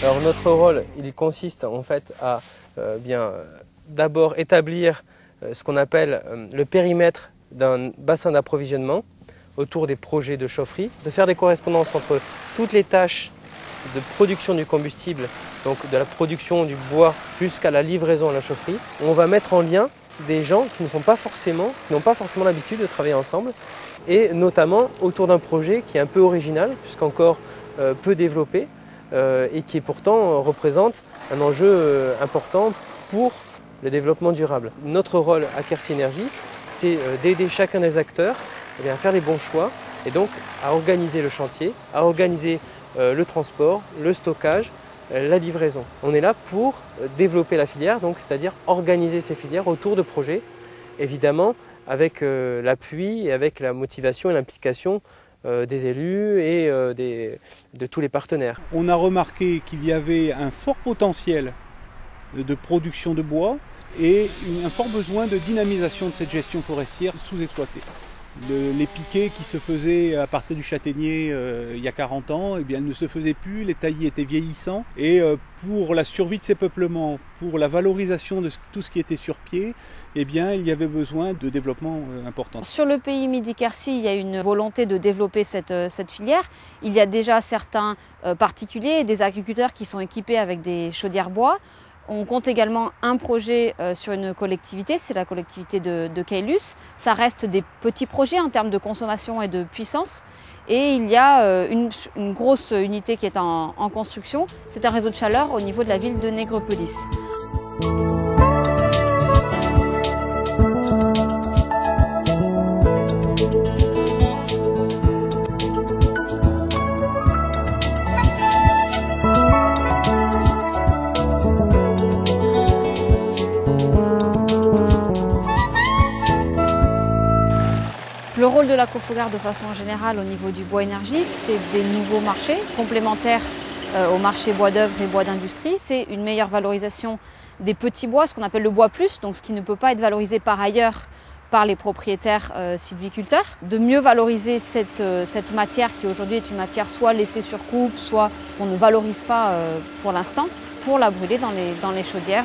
Alors notre rôle, il consiste en fait à d'abord établir ce qu'on appelle le périmètre d'un bassin d'approvisionnement autour des projets de chaufferie, de faire des correspondances entre toutes les tâches de production du combustible, donc de la production du bois jusqu'à la livraison à la chaufferie. On va mettre en lien des gens qui n'ont pas forcément l'habitude de travailler ensemble, et notamment autour d'un projet qui est un peu original, puisqu'encore peu développé, et qui pourtant représente un enjeu important pour le développement durable. Notre rôle à Quercy Energy, c'est d'aider chacun des acteurs à faire les bons choix et donc à organiser le chantier, à organiser le transport, le stockage, la livraison. On est là pour développer la filière, donc c'est-à-dire organiser ces filières autour de projets, évidemment avec l'appui et avec la motivation et l'implication des élus et de tous les partenaires. On a remarqué qu'il y avait un fort potentiel de production de bois et un fort besoin de dynamisation de cette gestion forestière sous-exploitée. Les piquets qui se faisaient à partir du châtaignier il y a 40 ans, eh bien, ne se faisaient plus, les taillis étaient vieillissants. Et pour la survie de ces peuplements, pour la valorisation de tout ce qui était sur pied, eh bien, il y avait besoin de développement important. Sur le pays Midi-Quercy, il y a une volonté de développer cette filière. Il y a déjà certains particuliers et des agriculteurs qui sont équipés avec des chaudières bois. On compte également un projet sur une collectivité, c'est la collectivité de Caylus. Ça reste des petits projets en termes de consommation et de puissance. Et il y a une grosse unité qui est en construction. C'est un réseau de chaleur au niveau de la ville de Nègrepelisse. Le rôle de la Cofogar de façon générale au niveau du bois énergie, c'est des nouveaux marchés complémentaires au marché bois d'œuvre et bois d'industrie. C'est une meilleure valorisation des petits bois, ce qu'on appelle le bois plus, donc ce qui ne peut pas être valorisé par ailleurs par les propriétaires sylviculteurs. De mieux valoriser cette matière qui aujourd'hui est une matière soit laissée sur coupe, soit qu'on ne valorise pas pour l'instant, pour la brûler dans les chaudières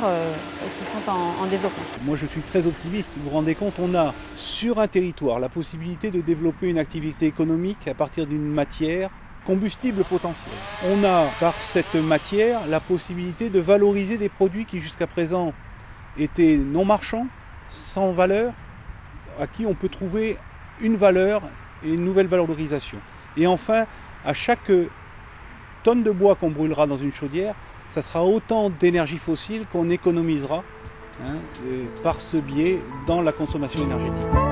qui sont en développement. Moi je suis très optimiste, vous vous rendez compte, on a sur un territoire la possibilité de développer une activité économique à partir d'une matière combustible potentiel. On a par cette matière la possibilité de valoriser des produits qui jusqu'à présent étaient non marchands, sans valeur, à qui on peut trouver une valeur et une nouvelle valorisation. Et enfin, à chaque tonne de bois qu'on brûlera dans une chaudière, ça sera autant d'énergie fossile qu'on économisera par ce biais dans la consommation énergétique.